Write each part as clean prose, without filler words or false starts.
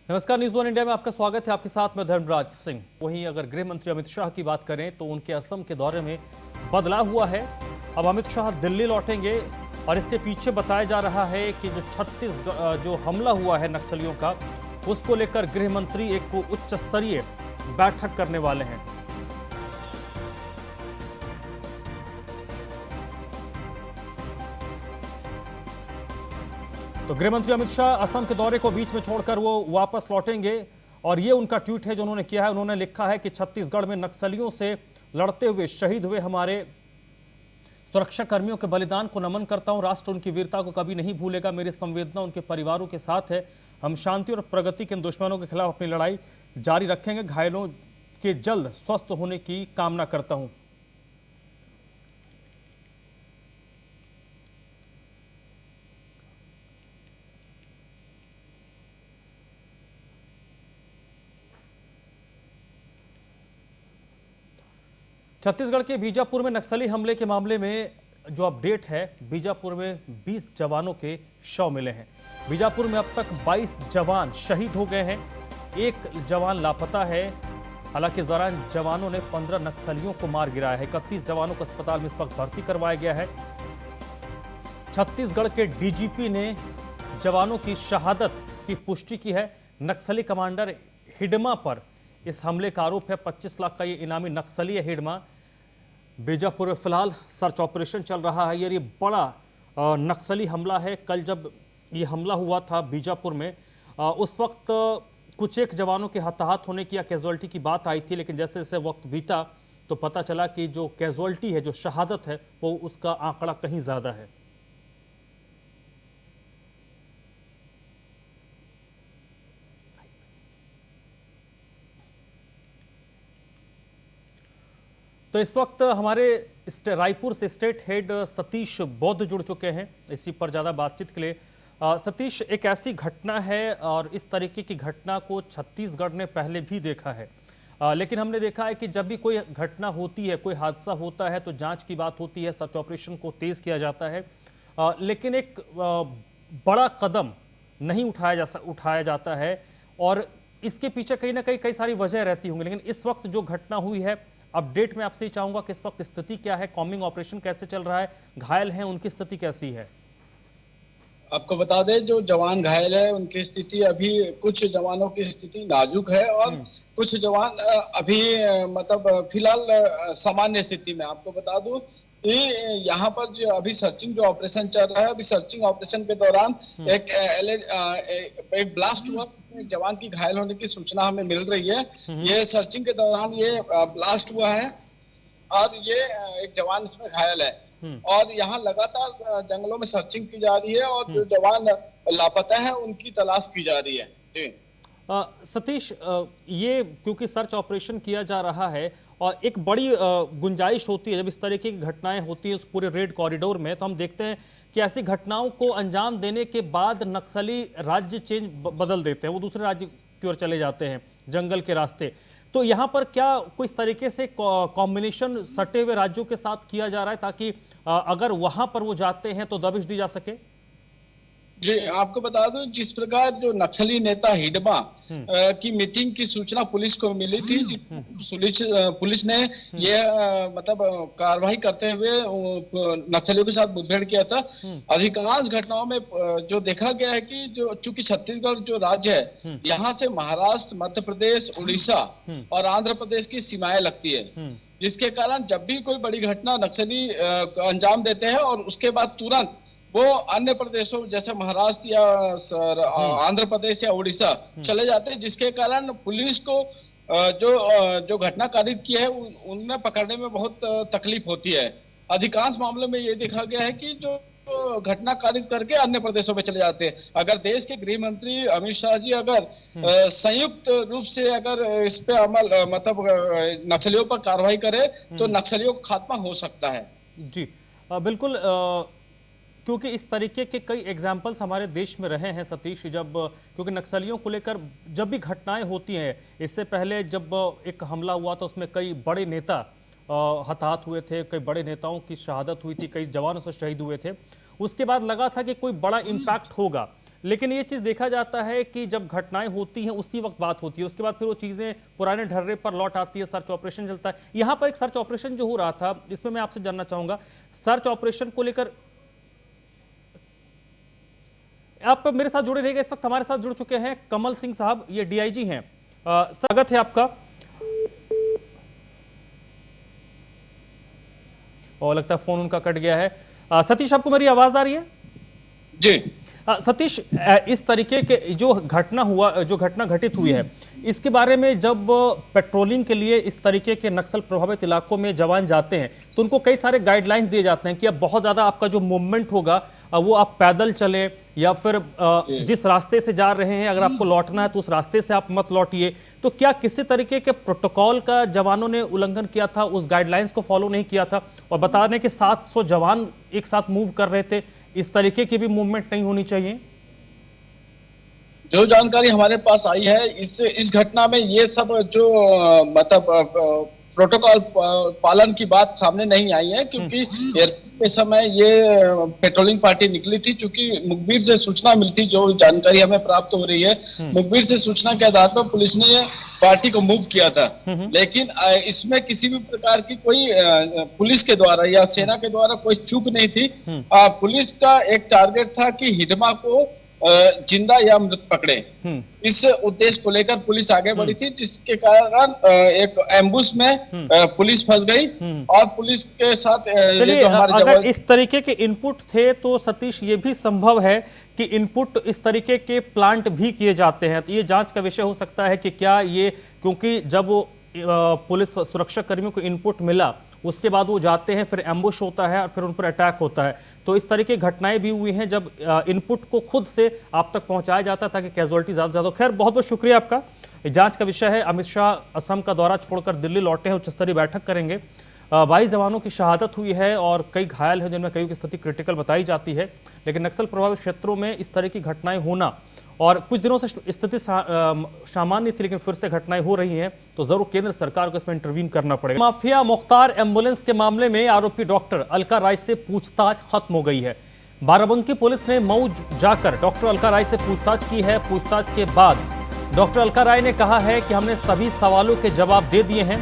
नमस्कार, news one India में आपका स्वागत है। आपके साथ मैं धर्मराज सिंह। वहीं अगर गृह मंत्री अमित शाह की बात करें तो उनके असम के दौरे में बदलाव हुआ है। अब अमित शाह दिल्ली लौटेंगे और इसके पीछे बताया जा रहा है कि जो छत्तीसगढ़ जो हमला हुआ है नक्सलियों का, उसको लेकर गृह मंत्री एक उच्च स्तरीय बैठक करने वाले हैं। तो गृह मंत्री अमित शाह असम के दौरे को बीच में छोड़कर वो वापस लौटेंगे और ये उनका ट्वीट है जो उन्होंने किया है। उन्होंने लिखा है कि छत्तीसगढ़ में नक्सलियों से लड़ते हुए शहीद हुए हमारे सुरक्षा कर्मियों के बलिदान को नमन करता हूं। राष्ट्र उनकी वीरता को कभी नहीं भूलेगा। मेरी संवेदना उनके परिवारों के साथ है। हम शांति और प्रगति के इन दुश्मनों के खिलाफ अपनी लड़ाई जारी रखेंगे। घायलों के जल्द स्वस्थ होने की कामना करता हूं। छत्तीसगढ़ के बीजापुर में नक्सली हमले के मामले में जो अपडेट है, बीजापुर में 20 जवानों के शव मिले हैं। बीजापुर में अब तक 22 जवान शहीद हो गए हैं, एक जवान लापता है। हालांकि इस दौरान जवानों ने 15 नक्सलियों को मार गिराया है। 31 जवानों को अस्पताल में इस वक्त भर्ती करवाया गया है। छत्तीसगढ़ के डीजीपी ने जवानों की शहादत की पुष्टि की है। नक्सली कमांडर हिडमा पर इस हमले का आरोप है। 25 लाख का ये इनामी नक्सली है हिडमा। बीजापुर में फिलहाल सर्च ऑपरेशन चल रहा है। ये बड़ा नक्सली हमला है। कल जब ये हमला हुआ था बीजापुर में, उस वक्त कुछ एक जवानों के हताहत होने की या कैजुअल्टी की बात आई थी, लेकिन जैसे जैसे वक्त बीता तो पता चला कि जो कैजुअल्टी है, जो शहादत है, वो उसका आंकड़ा कहीं ज्यादा है। तो इस वक्त हमारे रायपुर से स्टेट हेड सतीश बौद्ध जुड़ चुके हैं इसी पर ज़्यादा बातचीत के लिए। सतीश, एक ऐसी घटना है और इस तरीके की घटना को छत्तीसगढ़ ने पहले भी देखा है, लेकिन हमने देखा है कि जब भी कोई घटना होती है, कोई हादसा होता है तो जांच की बात होती है, सर्च ऑपरेशन को तेज किया जाता है, लेकिन एक बड़ा कदम नहीं उठाया जाता है और इसके पीछे कहीं ना कहीं कई सारी वजह रहती होंगी। लेकिन इस वक्त जो घटना हुई है, अपडेट में आपसे चाहूंगा कि इस वक्त स्थिति क्या है, कॉम्बिंग ऑपरेशन कैसे चल रहा है, घायल हैं उनकी स्थिति कैसी है? आपको बता दें, जो जवान घायल है उनकी स्थिति अभी, कुछ जवानों की स्थिति नाजुक है और कुछ जवान अभी मतलब फिलहाल सामान्य स्थिति में। आपको बता दूं कि यहाँ पर जो अभी सर्चिंग जो ऑपरेशन चल रहा है, अभी सर्चिंग ऑपरेशन के दौरान एक ब्लास्ट हुआ, जवान की घायल होने की सूचना हमें मिल रही है। ये सर्चिंग के दौरान ये ब्लास्ट हुआ है और ये एक जवान इसमें घायल है और यहाँ लगातार जंगलों में सर्चिंग की जा रही है और जो जवान लापता है उनकी तलाश की जा रही है। जी सतीश, ये क्योंकि सर्च ऑपरेशन किया जा रहा है और एक बड़ी गुंजाइश होती है जब इस तरीके की घटनाएं होती है उस पूरे रेड कॉरिडोर में, तो हम देखते हैं कि ऐसी घटनाओं को अंजाम देने के बाद नक्सली राज्य बदल देते हैं, वो दूसरे राज्य की ओर चले जाते हैं जंगल के रास्ते। तो यहाँ पर क्या कोई इस तरीके से कॉम्बिनेशन सटे हुए राज्यों के साथ किया जा रहा है ताकि अगर वहां पर वो जाते हैं तो दबिश दी जा सके? जी, आपको बता दूं, जिस प्रकार जो नक्सली नेता हिडमा की मीटिंग की सूचना पुलिस को मिली थी, पुलिस ने ये मतलब कार्रवाई करते हुए नक्सलियों के साथ मुठभेड़ किया था। अधिकांश घटनाओं में जो देखा गया है कि जो चूंकि छत्तीसगढ़ जो राज्य है, यहाँ से महाराष्ट्र, मध्य प्रदेश, उड़ीसा और आंध्र प्रदेश की सीमाएं लगती है, जिसके कारण जब भी कोई बड़ी घटना नक्सली अंजाम देते हैं और उसके बाद तुरंत वो अन्य प्रदेशों जैसे महाराष्ट्र या आंध्र प्रदेश या उड़ीसा चले जाते हैं, जिसके कारण पुलिस को जो घटना कारित की है उन्हें पकड़ने में बहुत तकलीफ होती है। अधिकांश मामलों में ये देखा गया है कि जो घटना कारित करके अन्य प्रदेशों में चले जाते हैं। अगर देश के गृह मंत्री अमित शाह जी अगर संयुक्त रूप से अगर इस पे अमल मतलब नक्सलियों पर कार्रवाई करे तो नक्सलियों का खात्मा हो सकता है। जी बिल्कुल, क्योंकि इस तरीके के कई एग्जाम्पल्स हमारे देश में रहे हैं सतीश, जब क्योंकि नक्सलियों को लेकर जब भी घटनाएं होती हैं, इससे पहले जब एक हमला हुआ था उसमें कई बड़े नेता हताहत हुए थे, कई बड़े नेताओं की शहादत हुई थी, कई जवानों से शहीद हुए थे। उसके बाद लगा था कि कोई बड़ा इम्पैक्ट होगा, लेकिन ये चीज देखा जाता है कि जब घटनाएं होती हैं उसी वक्त बात होती है, उसके बाद फिर वो चीजें पुराने ढर्रे पर लौट आती है, सर्च ऑपरेशन चलता है। यहाँ पर एक सर्च ऑपरेशन जो हो रहा था, इसमें मैं आपसे जानना चाहूंगा, सर्च ऑपरेशन को लेकर आप मेरे साथ जुड़े रहिएगा। इस वक्त हमारे साथ जुड़ चुके हैं कमल सिंह साहब, ये डीआईजी हैं। स्वागत है आपका। और लगता है फोन उनका कट गया है। सतीश, आपको मेरी आवाज आ रही है? जी सतीश, इस तरीके के जो घटना घटित हुई है, इसके बारे में जब पेट्रोलिंग के लिए इस तरीके के नक्सल प्रभावित इलाकों में जवान जाते हैं तो उनको कई सारे गाइडलाइंस दिए जाते हैं कि अब बहुत ज्यादा आपका जो मूवमेंट होगा वो आप पैदल चलें या फिर जिस रास्ते से जा रहे हैं अगर आपको लौटना है तो उस रास्ते से आप मत लौटिए। तो क्या किसी तरीके के प्रोटोकॉल का जवानों ने उल्लंघन किया था, उस गाइडलाइंस को फॉलो नहीं किया था? और बता दें कि 700 जवान एक साथ मूव कर रहे थे, इस तरीके की भी मूवमेंट नहीं होनी चाहिए? जो जानकारी हमारे पास आई है, इस घटना में ये सब जो मतलब प्रोटोकॉल पालन की बात सामने नहीं आई है, क्योंकि एयरपोर्ट के समय ये पेट्रोलिंग पार्टी निकली थी। चूंकि मुखबिर से सूचना मिलती, जो जानकारी हमें प्राप्त हो रही है, मुखबिर से सूचना के आधार पर पुलिस ने ये पार्टी को मूव किया था। लेकिन इसमें किसी भी प्रकार की कोई पुलिस के द्वारा या सेना के द्वारा कोई चूक नहीं थी। पुलिस का एक टारगेट था कि हिडमा को जिंदा या मृत पकड़े। इस उद्देश्य को लेकर पुलिस आगे बढ़ी थी, जिसके कारण एक एम्बुश में पुलिस फंस गई और पुलिस के साथ चलिए, अगर इस तरीके के इनपुट थे तो सतीश ये भी संभव है कि इनपुट इस तरीके के प्लांट भी किए जाते हैं, तो ये जांच का विषय हो सकता है कि क्या ये, क्योंकि जब वो पुलिस सुरक्षा कर्मियों को इनपुट मिला उसके बाद वो जाते हैं, फिर एम्बुश होता है और फिर उन पर अटैक होता है। तो इस तरीके की घटनाएं भी हुई हैं जब इनपुट को खुद से आप तक पहुंचाया जाता था कि कैजुअलिटी ज्यादा ज्यादा। खैर, बहुत बहुत शुक्रिया आपका। जांच का विषय है। अमित शाह असम का दौरा छोड़कर दिल्ली लौटे हैं, उच्च स्तरीय बैठक करेंगे। 22 जवानों की शहादत हुई है और कई घायल हैं, जिनमें कई की स्थिति क्रिटिकल बताई जाती है। लेकिन नक्सल प्रभावित क्षेत्रों में इस तरह की घटनाएं होना, और कुछ दिनों से स्थिति सामान्य थी लेकिन फिर से घटनाएं हो रही हैं, तो जरूर केंद्र सरकार को इसमें इंटरवीन करना पड़ेगा। माफिया मुख्तार एम्बुलेंस के मामले में आरोपी डॉक्टर अलका राय से पूछताछ खत्म हो गई है। बाराबंकी पुलिस ने मऊ जाकर डॉक्टर अलका राय से पूछताछ की है। पूछताछ के बाद डॉक्टर अलका राय ने कहा है कि हमने सभी सवालों के जवाब दे दिए हैं,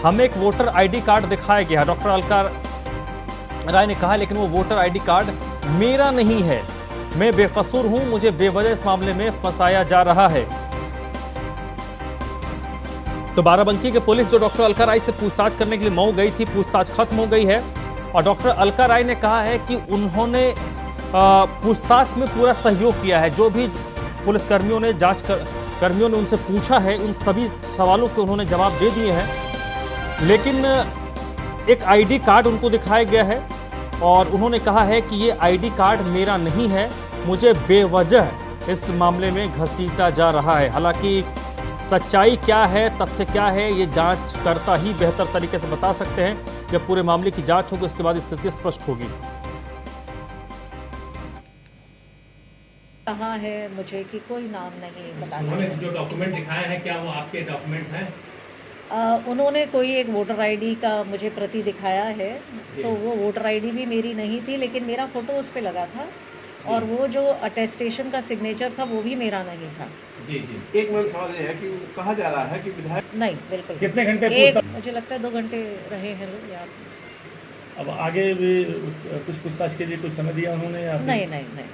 हमें एक वोटर ID कार्ड दिखाया गया। डॉक्टर अलका राय ने कहा लेकिन वो वोटर ID कार्ड मेरा नहीं है, मैं बेकसूर हूं, मुझे बेवजह इस मामले में फंसाया जा रहा है। तो बाराबंकी के पुलिस जो डॉक्टर अलका राय से पूछताछ करने के लिए मऊ गई थी, पूछताछ खत्म हो गई है और डॉक्टर अलका राय ने कहा है कि उन्होंने पूछताछ में पूरा सहयोग किया है। जो भी पुलिस कर्मियों ने कर्मियों ने उनसे पूछा है, उन सभी सवालों के उन्होंने जवाब दे दिए हैं। लेकिन एक ID कार्ड उनको दिखाया गया है और उन्होंने कहा है कि ये ID कार्ड मेरा नहीं है, मुझे बेवजह इस मामले में घसीटा जा रहा है। हालांकि सच्चाई क्या है, तथ्य क्या है, ये जांच करता ही बेहतर तरीके से बता सकते हैं। जब पूरे मामले की जांच होगी उसके बाद स्थिति स्पष्ट होगी। कहा है मुझे कि कोई नाम नहीं बताना। उन्होंने जो डॉक्यूमेंट दिखाए हैं क्या वो आपके डॉक्यूमेंट हैं? उन्होंने कोई एक वोटर ID का मुझे प्रति दिखाया है, तो वो वोटर ID भी मेरी नहीं थी, लेकिन मेरा फोटो उस पे लगा था और वो जो अटेस्टेशन का सिग्नेचर था वो भी मेरा नहीं था। जी जी। एक मिनट सवाल ये है कि कहा जा रहा है कि विधायक नहीं, बिल्कुल कितने घंटे मुझे लगता है 2 घंटे रहे हैं लोग यहाँ। अब आगे भी कुछ पूछताछ के लिए कुछ समय दिया उन्होंने या नहीं नहीं नहीं,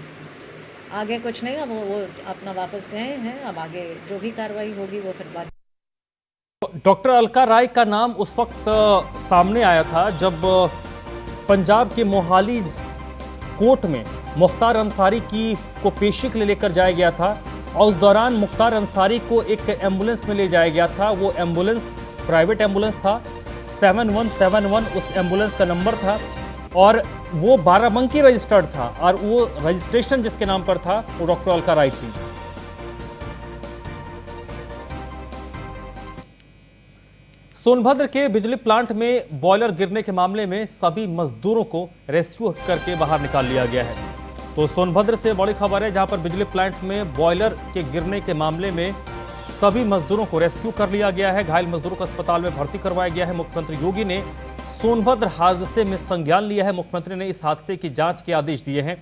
आगे कुछ नहीं। अब वो अपना वापस गए हैं, अब आगे जो भी कार्रवाई होगी वो फिर बात। डॉक्टर अलका राय का नाम उस वक्त सामने आया था जब पंजाब के मोहाली कोर्ट में मुख्तार अंसारी को पेशी के लिए लेकर जाया गया था और उस दौरान मुख्तार अंसारी को एक एम्बुलेंस में ले जाया गया था। वो एम्बुलेंस प्राइवेट एम्बुलेंस था, 7171 उस एम्बुलेंस का नंबर था और वो बाराबंकी रजिस्टर्ड था और वो रजिस्ट्रेशन जिसके नाम पर था वो डॉक्टर अलका राय थी। सोनभद्र के बिजली प्लांट में बॉयलर गिरने के मामले में सभी मजदूरों को रेस्क्यू करके बाहर निकाल लिया गया है। तो सोनभद्र से बड़ी खबर है जहां पर बिजली प्लांट में बॉयलर के गिरने के मामले में सभी मजदूरों को रेस्क्यू कर लिया गया है। घायल मजदूरों को अस्पताल में भर्ती करवाया गया है। मुख्यमंत्री योगी ने सोनभद्र हादसे में संज्ञान लिया है। मुख्यमंत्री ने इस हादसे की जांच के आदेश दिए हैं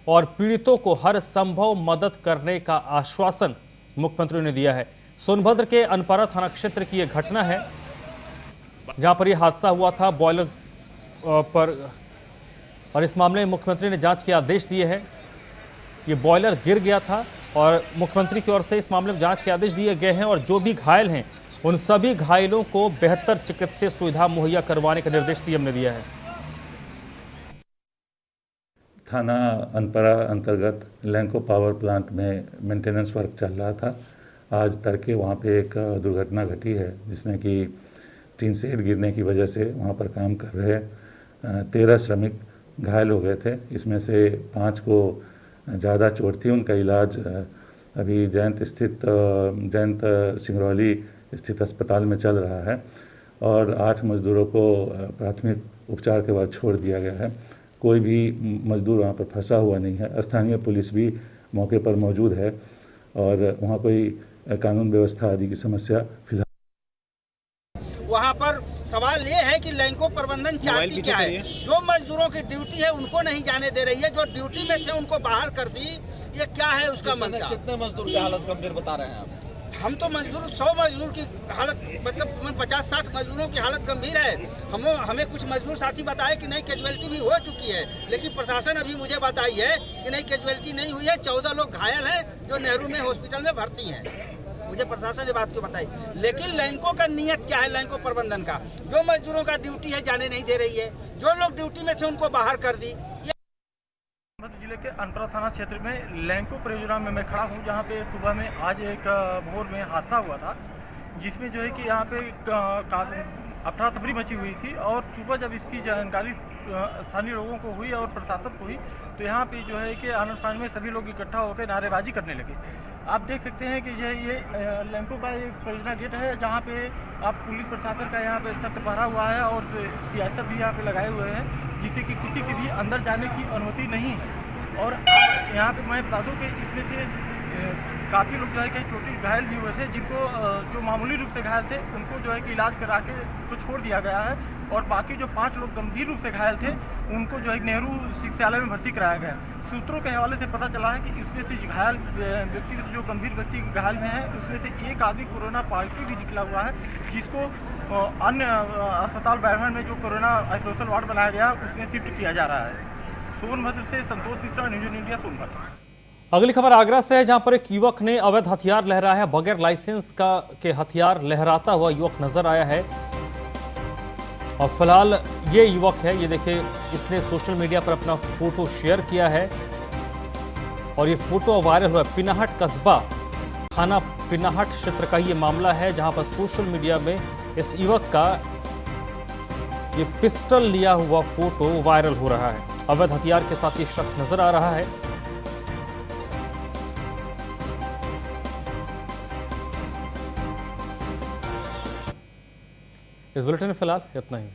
और पीड़ितों को हर संभव मदद करने का आश्वासन मुख्यमंत्री ने दिया है। सोनभद्र के अनपरा थाना क्षेत्र की यह घटना है जहां पर यह हादसा हुआ था बॉयलर पर, और इस मामले में मुख्यमंत्री ने जांच के आदेश दिए हैं। ये बॉयलर गिर गया था और मुख्यमंत्री की ओर से इस मामले में जांच के आदेश दिए गए हैं और जो भी घायल हैं उन सभी घायलों को बेहतर चिकित्सीय सुविधा मुहैया करवाने का निर्देश सीएम ने दिया है। थाना अनपरा अंतर्गत लैंको पावर प्लांट में मेंटेनेंस वर्क चल रहा था। आज तड़के वहाँ पे एक दुर्घटना घटी है जिसमें कि टीन शेड गिरने की वजह से वहाँ पर काम कर रहे 13 श्रमिक घायल हो गए थे। इसमें से 5 को ज़्यादा चोट थी। उनका इलाज अभी जयंत सिंगरौली स्थित अस्पताल में चल रहा है और 8 मजदूरों को प्राथमिक उपचार के बाद छोड़ दिया गया है। कोई भी मजदूर वहाँ पर फंसा हुआ नहीं है। स्थानीय पुलिस भी मौके पर मौजूद है और वहाँ कोई कानून व्यवस्था आदि की समस्या फिलहाल। वहाँ पर सवाल ये है कि लैंको प्रबंधन चाहती क्या है? जो मजदूरों की ड्यूटी है उनको नहीं जाने दे रही है, जो ड्यूटी में थे उनको बाहर कर दी। ये क्या है उसका मंशा? कितने मजदूर की हालत गंभीर बता रहे हैं आप? हम तो मजदूर 100 मजदूर की हालत मतलब 50-60 मजदूरों की हालत गंभीर है। हमें कुछ मजदूर साथी बताए कि नहीं कैजुअलिटी भी हो चुकी है, लेकिन प्रशासन अभी मुझे बताई है कि नहीं कैजुअलिटी नहीं हुई है। 14 लोग घायल हैं जो नेहरू में हॉस्पिटल में भर्ती हैं। मुझे प्रशासन ने बात क्यों बताई, लेकिन लैंको का नियत क्या है? लैंको प्रबंधन का जो मजदूरों का ड्यूटी है जाने नहीं दे रही है, जो लोग ड्यूटी में थे उनको बाहर कर दी। सोनभद्र जिले के अनपरा थाना क्षेत्र में लैंको परियोजना में मैं खड़ा हूँ, जहाँ पे सुबह में आज एक भोर में हादसा हुआ था जिसमें जो है कि यहाँ पे अफरा तफरी मची हुई थी और सुबह जब इसकी जानकारी स्थानीय लोगों को हुई और प्रशासन को हुई तो यहाँ पे जो है कि आनंद फान में सभी लोग इकट्ठा होकर नारेबाजी करने लगे। आप देख सकते हैं कि ये लैंको का एक परियोजना गेट है जहाँ पे आप पुलिस प्रशासन का यहाँ पे सख्त पहरा हुआ है और सियासत भी यहाँ पे लगाए हुए हैं जिससे कि किसी के भी अंदर जाने की अनुमति नहीं है। और यहाँ पे मैं बता दूँ कि इसमें से काफ़ी लोग जो है कि चोटी घायल भी हुए थे, जिनको जो मामूली रूप से घायल थे उनको जो है कि इलाज करा के तो छोड़ दिया गया है और बाकी जो 5 लोग गंभीर रूप से घायल थे उनको जो है नेहरू चिकित्सालय में भर्ती कराया गया है। सूत्रों के हवाले से पता चला है कि इसमें से घायल व्यक्ति जो गंभीर व्यक्ति घायल में है उसमें से एक आदमी कोरोना पॉजिटिव भी निकला हुआ है, जिसको अन्य अस्पताल बैरहन में जो कोरोना आइसोलेशन वार्ड बनाया गया उसमें शिफ्ट किया जा रहा है। सोनभद्र से संतोष मिश्रा, न्यूज़ इंडिया, सोनभद्र। अगली खबर आगरा से है जहां पर एक युवक ने अवैध हथियार लहराया है। बगैर लाइसेंस के हथियार लहराता हुआ युवक नजर आया है और फिलहाल ये युवक है, ये देखिए, इसने सोशल मीडिया पर अपना फोटो शेयर किया है और ये फोटो वायरल हुआ। पिनाहट कस्बा थाना पिनाहट क्षेत्र का ये मामला है जहां पर सोशल मीडिया में इस युवक का ये पिस्टल लिया हुआ फोटो वायरल हो रहा है। अवैध हथियार के साथ ये शख्स नजर आ रहा है। इस बुलेटिन में फिलहाल इतना ही।